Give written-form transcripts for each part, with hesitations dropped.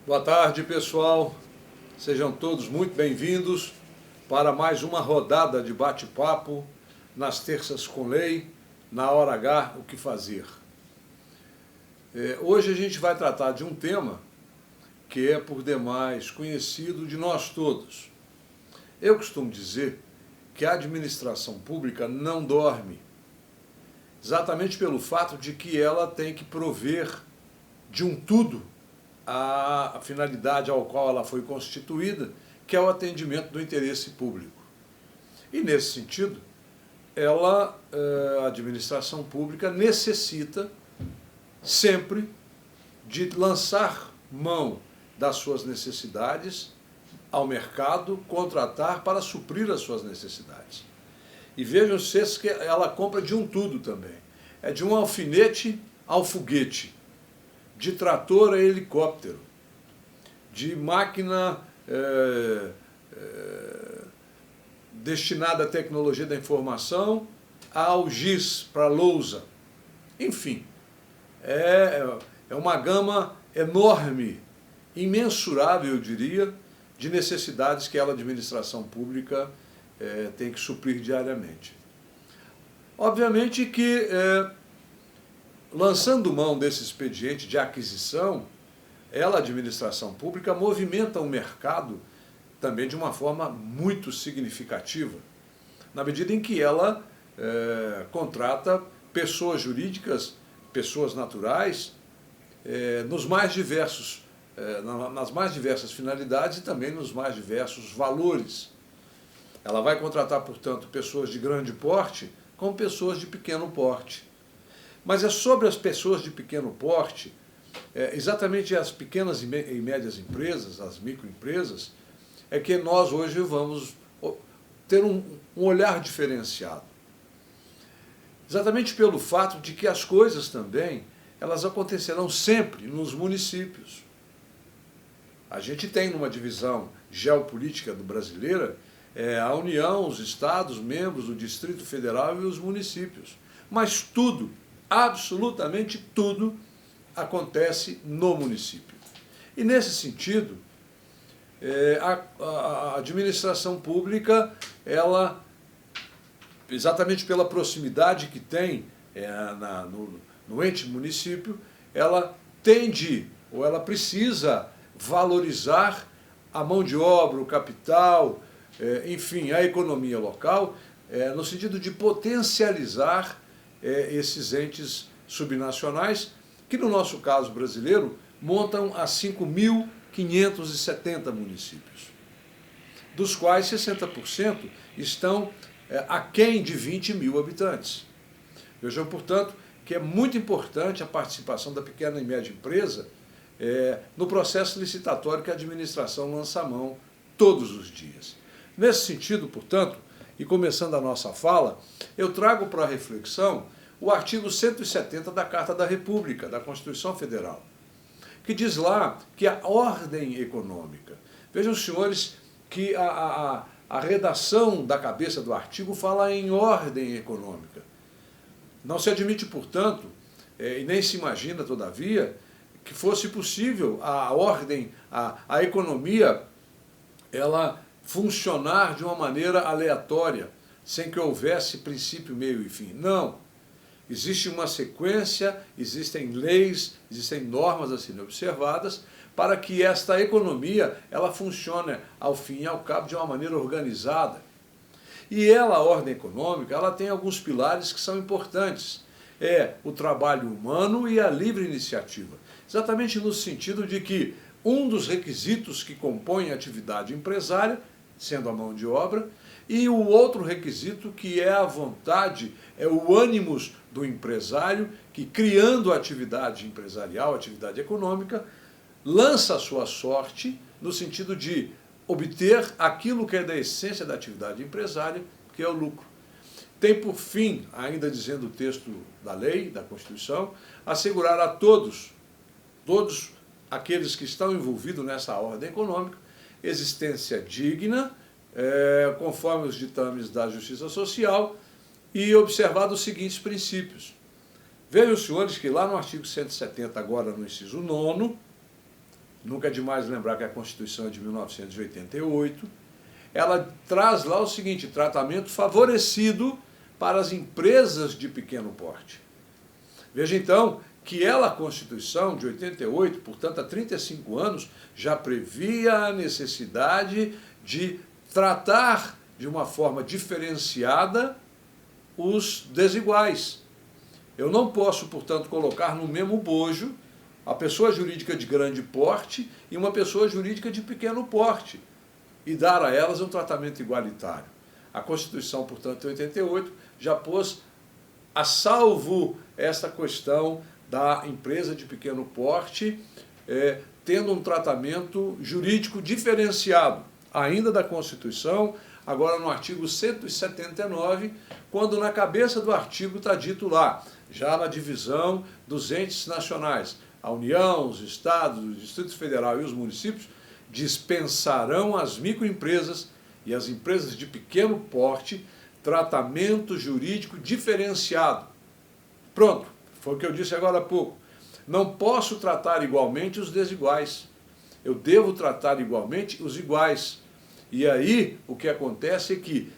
Boa tarde, pessoal. Sejam todos muito bem-vindos para mais uma rodada de bate-papo nas terças com lei, na hora H, o que fazer. Hoje a gente vai tratar de um tema que é por demais conhecido de nós todos. Eu costumo dizer que a administração pública não dorme, exatamente pelo fato de que ela tem que prover de um tudo a finalidade ao qual ela foi constituída, que é o atendimento do interesse público. E, nesse sentido, a administração pública necessita sempre de lançar mão das suas necessidades ao mercado, contratar para suprir as suas necessidades. E vejam vocês que ela compra de um tudo também. É de um alfinete ao foguete, de trator a helicóptero, de máquina destinada à tecnologia da informação ao giz, para a lousa. Enfim, é uma gama enorme, imensurável, eu diria, de necessidades que a administração pública tem que suprir diariamente. Obviamente que, lançando mão desse expediente de aquisição, a administração pública movimenta o mercado também de uma forma muito significativa, na medida em que ela contrata pessoas jurídicas, pessoas naturais, nas mais diversas finalidades e também nos mais diversos valores. Ela vai contratar, portanto, pessoas de grande porte com pessoas de pequeno porte. Mas é sobre as pessoas de pequeno porte, exatamente as pequenas e médias empresas, as microempresas, é que nós hoje vamos ter um olhar diferenciado. Exatamente pelo fato de que as coisas também, elas acontecerão sempre nos municípios. A gente tem numa divisão geopolítica brasileira a União, os estados, membros do Distrito Federal e os municípios. Mas tudo, absolutamente tudo, acontece no município. E, nesse sentido, a administração pública, ela, exatamente pela proximidade que tem no ente município, ela tende, ou ela precisa valorizar a mão de obra, o capital, enfim, a economia local, no sentido de potencializar esses entes subnacionais, que no nosso caso brasileiro montam a 5.570 municípios, dos quais 60% estão aquém de 20 mil habitantes. Vejam, portanto, que é muito importante a participação da pequena e média empresa no processo licitatório que a administração lança a mão todos os dias. Nesse sentido, portanto, e começando a nossa fala, eu trago para a reflexão o artigo 170 da Carta da República, da Constituição Federal, que diz lá que a ordem econômica... Vejam, senhores, que a redação da cabeça do artigo fala em ordem econômica. Não se admite, portanto, e nem se imagina, todavia, que fosse possível a ordem, a economia, ela funcionar de uma maneira aleatória, sem que houvesse princípio, meio e fim. Não. Existe uma sequência, existem leis, existem normas a serem observadas para que esta economia ela funcione ao fim e ao cabo de uma maneira organizada. E a ordem econômica, ela tem alguns pilares que são importantes. O trabalho humano e a livre iniciativa. Exatamente no sentido de que um dos requisitos que compõem a atividade empresária, sendo a mão de obra, e o outro requisito que é a vontade, é o ânimos do empresário que, criando a atividade empresarial, a atividade econômica, lança a sua sorte no sentido de obter aquilo que é da essência da atividade empresária, que é o lucro. Tem por fim, ainda dizendo o texto da lei, da Constituição, assegurar a todos aqueles que estão envolvidos nessa ordem econômica, existência digna, conforme os ditames da Justiça Social, e observar os seguintes princípios. Vejam, senhores, que lá no artigo 170, agora no inciso 9º, nunca é demais lembrar que a Constituição é de 1988, ela traz lá o seguinte: tratamento favorecido para as empresas de pequeno porte. Veja então que a Constituição de 88, portanto há 35 anos, já previa a necessidade de tratar de uma forma diferenciada os desiguais. Eu não posso, portanto, colocar no mesmo bojo a pessoa jurídica de grande porte e uma pessoa jurídica de pequeno porte e dar a elas um tratamento igualitário. A Constituição, portanto, de 88, já pôs a salvo esta questão da empresa de pequeno porte, tendo um tratamento jurídico diferenciado, ainda da Constituição, agora no artigo 179, quando na cabeça do artigo está dito lá, já na divisão dos entes nacionais, a União, os Estados, o Distrito Federal e os municípios dispensarão às microempresas e às empresas de pequeno porte tratamento jurídico diferenciado. Pronto, foi o que eu disse agora há pouco. Não posso tratar igualmente os desiguais. Eu devo tratar igualmente os iguais. E aí o que acontece é que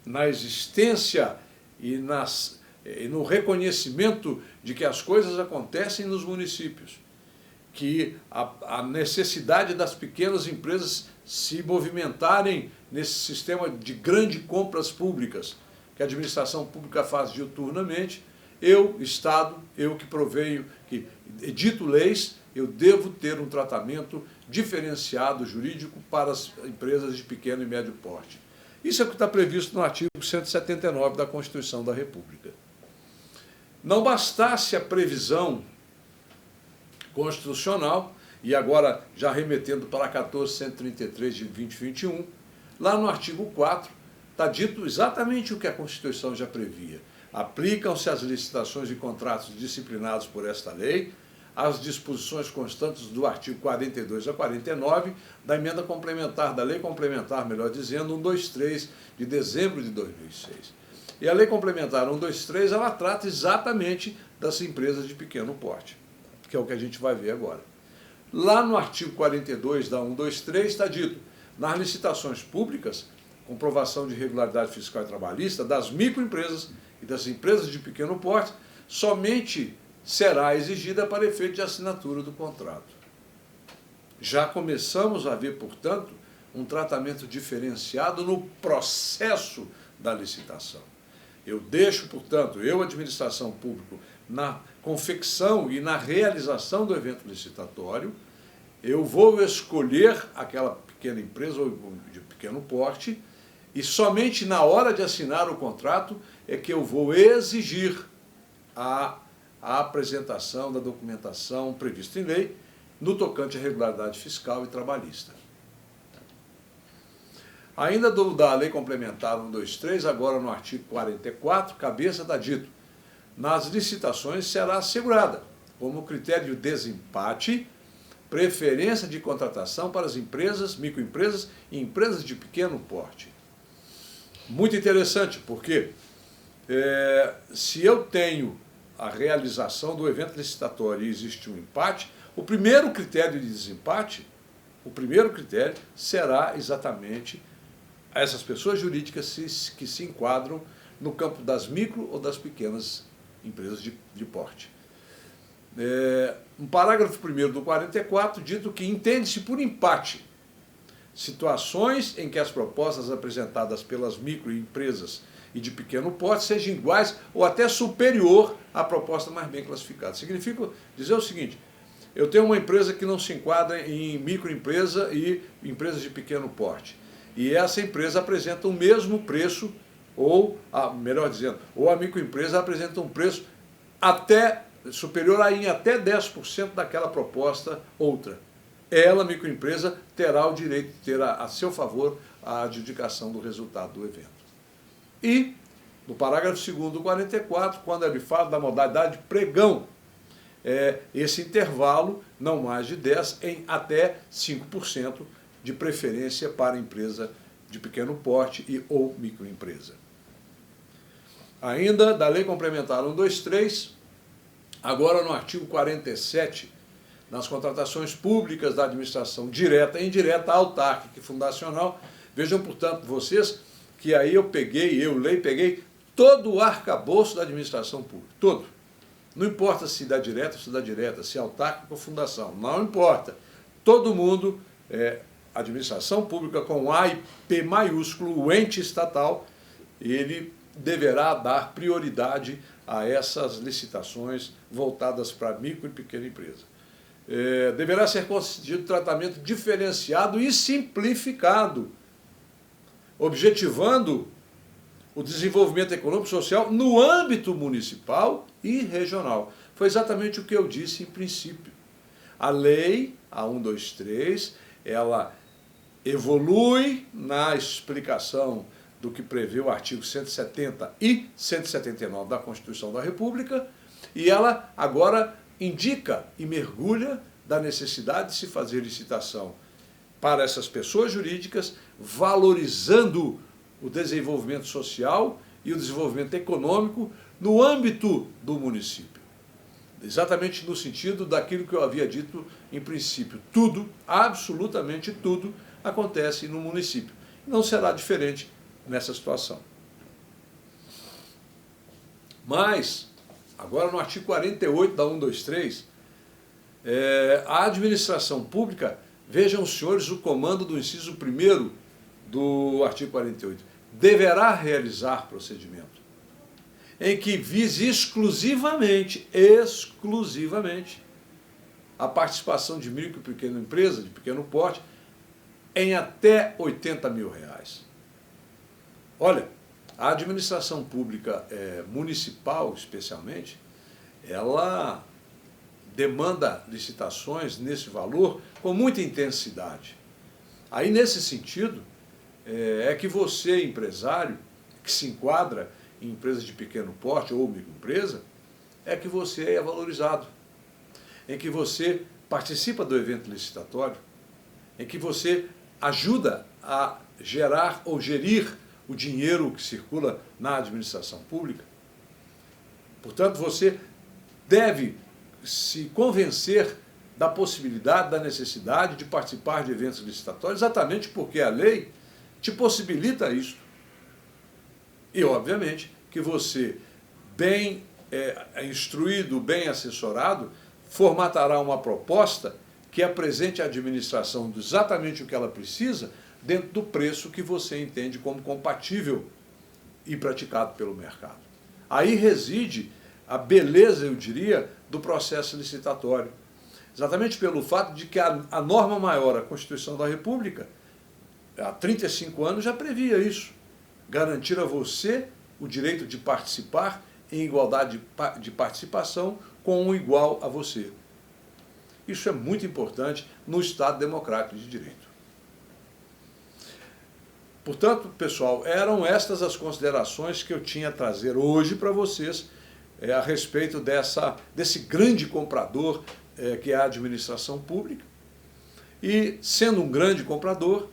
na existência e no reconhecimento de que as coisas acontecem nos municípios, que a necessidade das pequenas empresas se movimentarem nesse sistema de grandes compras públicas, que a administração pública faz diuturnamente, eu, Estado, eu que proveio, que edito leis, eu devo ter um tratamento diferenciado jurídico para as empresas de pequeno e médio porte. Isso é o que está previsto no artigo 179 da Constituição da República. Não bastasse a previsão constitucional, e agora já remetendo para a 14.133 de 2021, lá no artigo 4 está dito exatamente o que a Constituição já previa. Aplicam-se às licitações e contratos disciplinados por esta lei as disposições constantes do artigo 42 a 49 da emenda complementar, da lei complementar, melhor dizendo, 123 de dezembro de 2006. E a lei complementar 123, ela trata exatamente das empresas de pequeno porte, que é o que a gente vai ver agora. Lá no artigo 42 da 123 está dito, nas licitações públicas, comprovação de regularidade fiscal e trabalhista das microempresas e das empresas de pequeno porte, somente será exigida para efeito de assinatura do contrato. Já começamos a ver, portanto, um tratamento diferenciado no processo da licitação. Eu deixo, portanto, administração pública, na confecção e na realização do evento licitatório, eu vou escolher aquela pequena empresa ou de pequeno porte e somente na hora de assinar o contrato é que eu vou exigir a apresentação da documentação prevista em lei no tocante à regularidade fiscal e trabalhista. Ainda da Lei Complementar 123, agora no artigo 44, cabeça está dito, nas licitações será assegurada, como critério de desempate, preferência de contratação para as empresas, microempresas e empresas de pequeno porte. Muito interessante, porque se eu tenho a realização do evento licitatório e existe um empate, o primeiro critério de desempate, será exatamente essas pessoas jurídicas que se enquadram no campo das micro ou das pequenas empresas de porte. No parágrafo 1º do 44, dito que entende-se por empate situações em que as propostas apresentadas pelas microempresas e de pequeno porte sejam iguais ou até superior à proposta mais bem classificada. Significa dizer o seguinte, eu tenho uma empresa que não se enquadra em microempresa e empresas de pequeno porte, e essa empresa apresenta o mesmo preço, ou, melhor dizendo, ou a microempresa apresenta um preço superior a em até 10% daquela proposta outra. Ela, a microempresa, terá o direito de ter a seu favor a adjudicação do resultado do evento. E, no parágrafo 2º do 44, quando ele fala da modalidade pregão, esse intervalo, não mais de 10%, em até 5% de preferência para empresa de pequeno porte e ou microempresa. Ainda da Lei Complementar 123, agora no artigo 47, nas contratações públicas da administração direta e indireta, autárquica e fundacional. Vejam, portanto, vocês que aí eu peguei todo o arcabouço da administração pública, todo. Não importa se da direta ou se da direta, se é autárquica ou fundação, não importa. Todo mundo, administração pública com A e P maiúsculo, o ente estatal, ele deverá dar prioridade a essas licitações voltadas para micro e pequena empresa. Deverá ser concedido tratamento diferenciado e simplificado, objetivando o desenvolvimento econômico e social no âmbito municipal e regional. Foi exatamente o que eu disse em princípio. A lei, a 123, ela evolui na explicação do que prevê o artigo 170 e 179 da Constituição da República, e ela agora indica e mergulha da necessidade de se fazer licitação para essas pessoas jurídicas, valorizando o desenvolvimento social e o desenvolvimento econômico no âmbito do município. Exatamente no sentido daquilo que eu havia dito em princípio. Tudo, absolutamente tudo, acontece no município. Não será diferente nessa situação. Mas, agora no artigo 48 da 123, a administração pública, vejam os senhores o comando do inciso 1º do artigo 48, deverá realizar procedimento em que vise exclusivamente a participação de micro e pequena empresa, de pequeno porte, em até R$80 mil. Olha, a administração pública municipal, especialmente, ela demanda licitações nesse valor com muita intensidade. Aí, nesse sentido, é que você, empresário, que se enquadra em empresas de pequeno porte ou microempresa, é que você é valorizado, em que você participa do evento licitatório, em que você ajuda a gerar ou gerir o dinheiro que circula na administração pública. Portanto, você deve se convencer da possibilidade, da necessidade de participar de eventos licitatórios, exatamente porque a lei te possibilita isso. E, obviamente, que você, bem instruído, bem assessorado, formatará uma proposta que apresente à administração exatamente o que ela precisa, dentro do preço que você entende como compatível e praticado pelo mercado. Aí reside a beleza, eu diria, do processo licitatório. Exatamente pelo fato de que a norma maior, a Constituição da República, há 35 anos já previa isso. Garantir a você o direito de participar em igualdade de participação com um igual a você. Isso é muito importante no Estado democrático de direito. Portanto, pessoal, eram estas as considerações que eu tinha a trazer hoje para vocês a respeito desse grande comprador que é a administração pública. E, sendo um grande comprador,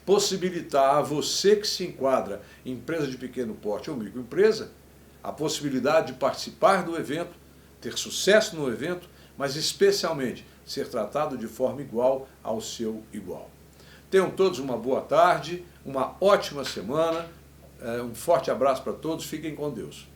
possibilitar a você que se enquadra em empresa de pequeno porte ou microempresa, a possibilidade de participar do evento, ter sucesso no evento, mas especialmente ser tratado de forma igual ao seu igual. Tenham todos uma boa tarde, uma ótima semana, um forte abraço para todos, fiquem com Deus.